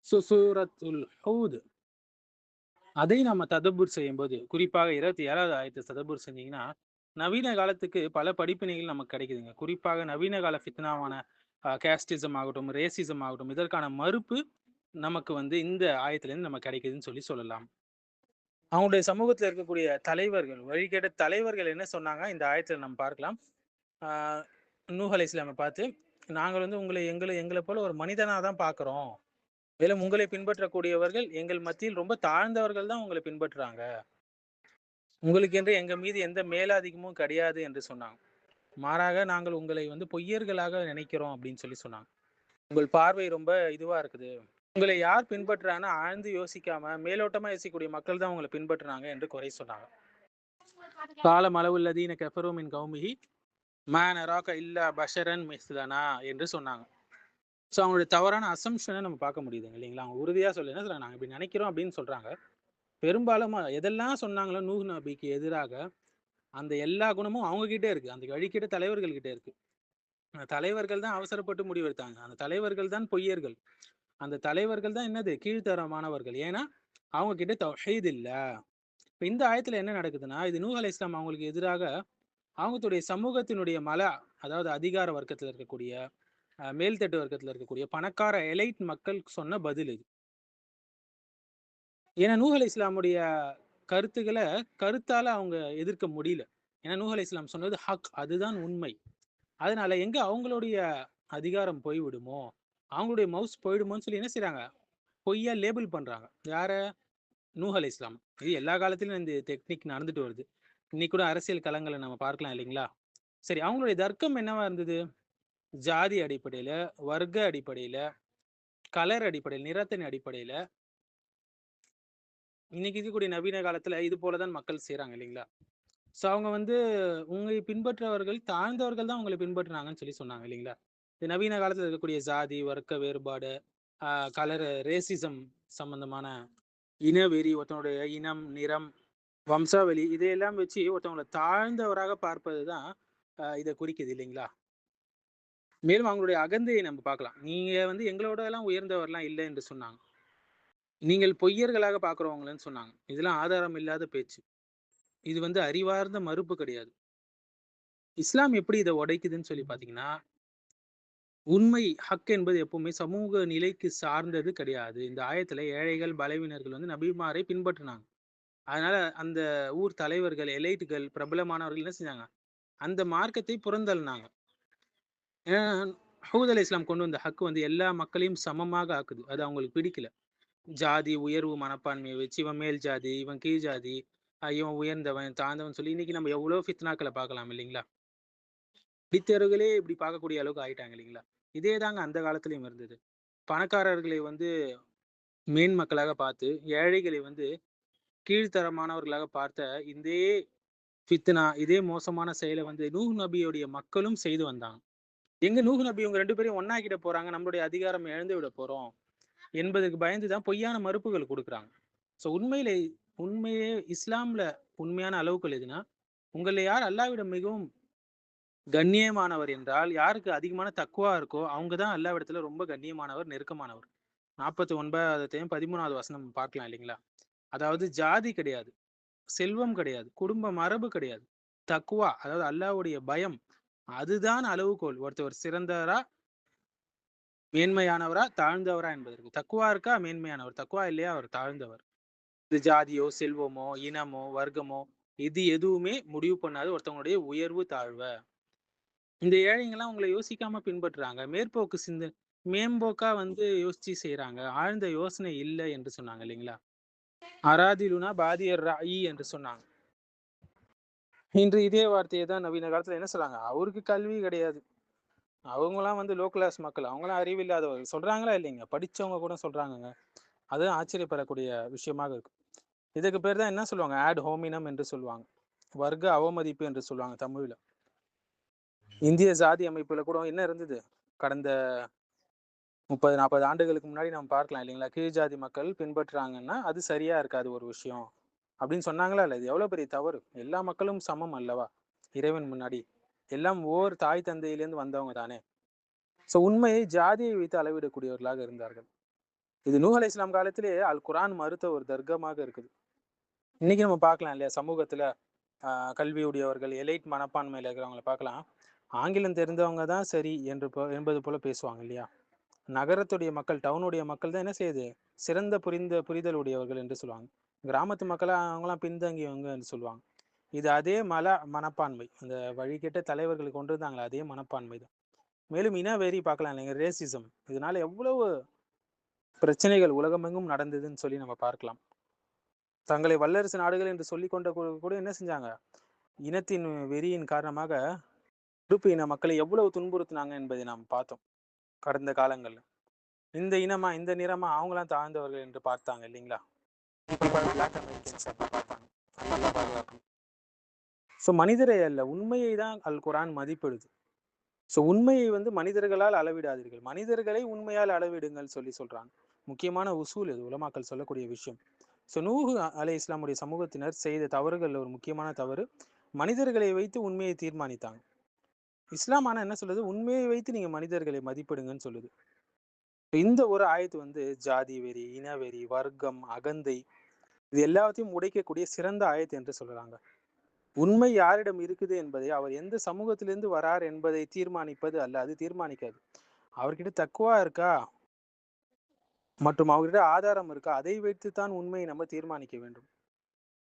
சூரத்துல் ஹூத் அதை நம்ம ததபுர் செய்யும்போது, குறிப்பாக 27வது ஆயத்தை ததபுர் செஞ்சீங்கன்னா, நவீன காலத்துக்கு பல படிப்பினைகள் நமக்கு கிடைக்குதுங்க. குறிப்பாக நவீன கால ஃபித்னாவான கேஸ்டிசம் ஆகட்டும், ரேசிசம் ஆகட்டும், இதற்கான மறுப்பு நமக்கு வந்து இந்த ஆயத்திலேருந்து நமக்கு கிடைக்குதுன்னு சொல்லலாம். அவங்களுடைய சமூகத்துல இருக்கக்கூடிய தலைவர்கள், வழிகேட்ட தலைவர்கள் என்ன சொன்னாங்க இந்த ஆயத்துல நம்ம பார்க்கலாம். நூஹ் அலைஹிஸ்ஸலாம பார்த்து, நாங்கள் வந்து எங்களை போல ஒரு மனிதனா தான் பார்க்கிறோம். மேலும் உங்களை பின்பற்றக்கூடியவர்கள் எங்கள் மத்தியில் ரொம்ப தாழ்ந்தவர்கள் தான் உங்களை பின்பற்றுறாங்க. உங்களுக்கு என்று எங்க மீது எந்த மேலாதிக்கமும் கிடையாது என்று சொன்னாங்க. மாறாக நாங்கள் உங்களை வந்து பொய்யர்களாக நினைக்கிறோம் அப்படின்னு சொன்னாங்க. உங்கள் பார்வை ரொம்ப இதுவா இருக்குது. உங்களை யார் பின்பற்றுறாங்கன்னா ஆழ்ந்து யோசிக்காம மேலோட்டமா யோசிக்கக்கூடிய மக்கள் தான் உங்களை பின்பற்றுறாங்க என்று குறை சொன்னாங்க. காலம் அளவுல்லதீன கஃபரு மின் கௌமிஹி மா நராக இல்லா பஷரன் மிஸ்லனா என்று சொன்னாங்க. ஸோ அவங்களுடைய தவறான அசம்ஷனை நம்ம பார்க்க முடியுதுங்க இல்லைங்களா? அவங்க உறுதியாக சொல்ல என்ன சொல்றாங்க, நாங்கள் இப்படி நினைக்கிறோம் அப்படின்னு சொல்றாங்க. பெரும்பாலும் எதெல்லாம் சொன்னாங்களோ நூஹ் நபிக்கு எதிராக அந்த எல்லா குணமும் அவங்க கிட்டே இருக்கு. அந்த வழிகிட்ட தலைவர்கள் கிட்டே இருக்கு. அந்த தலைவர்கள் தான் அவசரப்பட்டு முடிவெடுத்தாங்க. அந்த தலைவர்கள் தான் பொய்யர்கள். அந்த தலைவர்கள் தான் என்னது கீழ்த்தரமானவர்கள். ஏன்னா அவங்க கிட்ட தௌஹீத் இல்ல. இப்போ இந்த ஆயத்துல என்ன நடக்குதுன்னா, இது நூஹ் அலைஹிஸ்ஸலாம் அவங்களுக்கு எதிராக அவங்களுடைய சமூகத்தினுடைய அதாவது அதிகார வர்க்கத்தில் இருக்கக்கூடிய மேல்தட்டு வர்க்கத்தில் இருக்கக்கூடிய பணக்கார எலைட் மக்கள் சொன்ன பதில் இது. ஏன்னா நூஹ் அலைஹிஸ்ஸலாமுடைய கருத்துக்களை கருத்தால அவங்க எதிர்க்க முடியல. ஏன்னா நூஹ் அலைஹிஸ்ஸலாம் சொன்னது ஹக், அதுதான் உண்மை. அதனால எங்க அவங்களுடைய அதிகாரம் போய்விடுமோ, அவங்களுடைய மவுஸ் போயிடுமோன்னு சொல்லி என்ன செய்யறாங்க, பொய்யா லேபிள் பண்றாங்க. யார? நூஹ் அலைஹிஸ்ஸலாம். இது எல்லா காலத்திலும் இந்த டெக்னிக் நடந்துட்டு வருது. இன்னைக்கு கூட அரசியல் களங்களை நம்ம பார்க்கலாம் இல்லைங்களா? சரி, அவங்களுடைய தர்க்கம் என்னவா இருந்தது? ஜாதி அடிப்படையில, வர்க்க அடிப்படையில, கலர் அடிப்படையில், நிறத்தின் அடிப்படையில இன்னைக்கு இருக்கக்கூடிய நவீன காலத்துல இது போலதான் மக்கள் செய்யறாங்க இல்லைங்களா? ஸோ அவங்க வந்து உங்களை பின்பற்றவர்கள் தாழ்ந்தவர்கள் தான் உங்களை பின்பற்றுனாங்கன்னு சொன்னாங்க இல்லைங்களா? இது நவீன காலத்துல இருக்கக்கூடிய ஜாதி, வர்க்க வேறுபாடு, கலர், ரேசிசம் சம்பந்தமான இனவெறி, ஒருத்தனுடைய இனம், நிறம், வம்சாவளி இதையெல்லாம் வச்சு ஒருத்தவங்களை தாழ்ந்தவராக பார்ப்பது தான் இதை குறிக்குது இல்லைங்களா? மேலும் அவங்களுடைய அகந்தையை நம்ம பார்க்கலாம். நீங்க வந்து எங்களோட எல்லாம் உயர்ந்தவர்லாம் இல்லை என்று சொன்னாங்க. நீங்கள் பொய்யர்களாக பார்க்குறவங்களன்னு சொன்னாங்க. இதெல்லாம் ஆதாரம் இல்லாத பேச்சு. இது வந்து அறிவார்ந்த மறுப்பு கிடையாது. இஸ்லாம் எப்படி இதை உடைக்குதுன்னு சொல்லி பார்த்தீங்கன்னா, உண்மை ஹக் என்பது எப்பவுமே சமூக நிலைக்கு சார்ந்தது கிடையாது. இந்த ஆயத்துல ஏழைகள், பலவீனர்கள் வந்து நபிமாரை பின்பற்றினாங்க. அதனால அந்த ஊர் தலைவர்கள், எலைட்டுகள், பிரபலமானவர்கள் என்ன செஞ்சாங்க, அந்த மார்க்கத்தை புறந்தள்ளினாங்க. ஏன்னா ஹூத் அலைஹிஸ்ஸலாம் கொண்டு வந்த ஹக் வந்து எல்லா மக்களையும் சமமாக ஆக்குது. அது அவங்களுக்கு பிடிக்கல. ஜாதி உயர்வு மனப்பான்மையை வச்சு இவன் மேல் ஜாதி, இவன் கீழ் ஜாதி, இவன் உயர்ந்தவன் தாழ்ந்தவன் சொல்லி இன்னைக்கு நம்ம எவ்வளோ ஃபித்னாக்களை பார்க்கலாம் இல்லைங்களா? பிடித்தவர்களே இப்படி பார்க்கக்கூடிய அளவுக்கு ஆயிட்டாங்க இல்லைங்களா? இதே தாங்க அந்த காலத்திலயும் இருந்தது. பணக்காரர்களை வந்து மேன் மக்களாக பார்த்து, ஏழைகளை வந்து கீழ்த்தரமானவர்களாக பார்த்த இதே ஃபித்னா, இதே மோசமான செயலை வந்து நூஹ் நபியுடைய மக்களும் செய்து வந்தாங்க. எங்க நூஹ் நபி இவங்க 2 பேரையும் ஒண்ணாக்கிட போறாங்க, நம்மளுடைய அதிகாரம் இழந்து விட போறோம் என்பதற்கு பயந்துதான் பொய்யான மறுப்புகள் கொடுக்குறாங்க. ஸோ உண்மையே இஸ்லாம்ல உண்மையான அளவுகள் எதுனா, உங்களை யார் அல்லாஹ்விடம் மிகவும் கண்ணியமானவர் என்றால், யாருக்கு அதிகமான தக்வா இருக்கோ அவங்க தான் அல்லாஹ்விடத்துல ரொம்ப கண்ணியமானவர், நெருக்கமானவர். 49 13வது வசனம் பார்க்கலாம் இல்லைங்களா? அதாவது ஜாதி கிடையாது, செல்வம் கிடையாது, குடும்ப மரபு கிடையாது, தக்வா அதாவது அல்லாஹ்வுடைய பயம், அதுதான் அளவுகோல். ஒருத்தவர் சிறந்தவரா, மேன்மையானவரா, தாழ்ந்தவரா என்பதற்கு. தக்குவா இருக்கா மேன்மையானவர், தக்குவா இல்லையா அவர் தாழ்ந்தவர். இது ஜாதியோ, செல்வமோ, இனமோ, வர்க்கமோ இது எதுவுமே முடிவு பண்ணாது ஒருத்தவங்களுடைய உயர்வு தாழ்வ. இந்த ஏழைங்கெல்லாம் உங்களை யோசிக்காம பின்பற்றுறாங்க. மேம்போக்கா வந்து யோசிச்சு செய்யறாங்க. ஆழ்ந்த யோசனை இல்லை என்று சொன்னாங்க இல்லைங்களா? அராதிலுனா பாதியர் ராயி என்று சொன்னாங்க. இன்று இதே வார்த்தையை தான் நவீன காலத்துல என்ன சொல்றாங்க, அவருக்கு கல்வி கிடையாது, அவங்களாம் வந்து லோ கிளாஸ் மக்கள், அவங்களாம் அறிவில்லாதவர்கள் சொல்றாங்களா இல்லைங்க? படிச்சவங்க கூட சொல்றாங்கங்க. அதுதான் ஆச்சரியப்படக்கூடிய விஷயமாக இருக்கு. இதுக்கு பேர் தான் என்ன சொல்லுவாங்க, ஆட் ஹோமினம் என்று சொல்லுவாங்க, வர்க்க அவமதிப்பு என்று சொல்லுவாங்க தமிழ்ல. இந்திய ஜாதி அமைப்புல கூட என்ன இருந்தது, கடந்த 30-40 ஆண்டுகளுக்கு முன்னாடி நம்ம பார்க்கலாம் இல்லைங்களா? கீழ் ஜாதி மக்கள் பின்பற்றுறாங்கன்னா அது சரியா இருக்காது ஒரு விஷயம் அப்படின்னு சொன்னாங்களா இல்லை? இது எவ்வளவு பெரிய தவறு. எல்லா மக்களும் சமம் அல்லவா இறைவன் முன்னாடி? எல்லாம் ஓர் தாய் தந்தையிலேருந்து வந்தவங்க தானே. ஸோ உண்மையை ஜாதியை வைத்து அளவிடக்கூடியவர்களாக இருந்தார்கள். இது நூஹ் அலைஹிஸ்ஸலாம் காலத்திலே அல் குர்ஆன் மறுத்த ஒரு தர்க்கமாக இருக்குது. இன்னைக்கு நம்ம பார்க்கலாம் இல்லையா, சமூகத்துல கல்வி உடையவர்கள் எலைட் மனப்பான்மையில இருக்கிறவங்கள பார்க்கலாம். ஆங்கிலம் தெரிந்தவங்க தான் சரி என்பது போல பேசுவாங்க இல்லையா. நகரத்துடைய மக்கள், டவுனுடைய மக்கள் தான் என்ன செய்யுது, சிறந்த புரிதல் உடையவர்கள் என்று சொல்லுவாங்க. கிராமத்து மக்கள் அவங்களாம் பின்தங்கியவங்க என்று சொல்லுவாங்க. இது அதே மனப்பான்மை, அந்த வழிகெட்ட தலைவர்கள் கொண்டு இருந்தாங்களே அதே மனப்பான்மை தான். மேலும் இனவெறி பார்க்கலாம் இல்லைங்க, ரேசிசம். இதனால எவ்வளவு பிரச்சனைகள் உலகமெங்கும் நடந்ததுன்னு சொல்லி நம்ம பார்க்கலாம். தங்களை வல்லரசு நாடுகள் என்று சொல்லிக் கொண்ட கூட என்ன செஞ்சாங்க, இனத்தின் வெறியின் காரணமாக உறுப்பு இன மக்களை எவ்வளவு துன்புறுத்தினாங்க என்பதை நாம் பார்த்தோம் கடந்த காலங்கள்ல. இந்த இனமா இந்த நிறமா அவங்களாம் தாழ்ந்தவர்கள் என்று பார்த்தாங்க இல்லைங்களா. ஸோ மனிதரை அல்ல, உண்மையை தான் அல் குர்ஆன் மதிப்பிடுது. ஸோ உண்மையை மனிதர்களால் அளவிடாதீர்கள், மனிதர்களை உண்மையால் அளவிடுங்கள் சொல்லி சொல்றாங்க. முக்கியமான உசூல் இது, உலமாக்கள் சொல்லக்கூடிய விஷயம். ஸோ நூஹ் அலைஹிஸ்ஸலாமுடைய சமூகத்தினர் செய்த தவறுகள் ஒரு முக்கியமான தவறு, மனிதர்களை வைத்து உண்மையை தீர்மானித்தாங்க. இஸ்லாம் ஆனா என்ன சொல்லுது, உண்மையை வைத்து நீங்க மனிதர்களை மதிப்பிடுங்கன்னு சொல்லுது. இந்த ஒரு ஆயத்து ஜாதி வெறி, இனவெறி, வர்க்கம், அகந்தை இது எல்லாத்தையும் உடைக்கக்கூடிய சிறந்த ஆயத்து என்று சொல்றாங்க. உண்மை யாரிடம் இருக்குது என்பதை, அவர் எந்த சமூகத்திலிருந்து வரார் என்பதை தீர்மானிப்பது அல்ல, அது தீர்மானிக்காது. அவர்கிட்ட தக்குவா இருக்கா மற்றும் அவர்கிட்ட ஆதாரம் இருக்கா, அதை வைத்துத்தான் உண்மையை நம்ம தீர்மானிக்க வேண்டும்.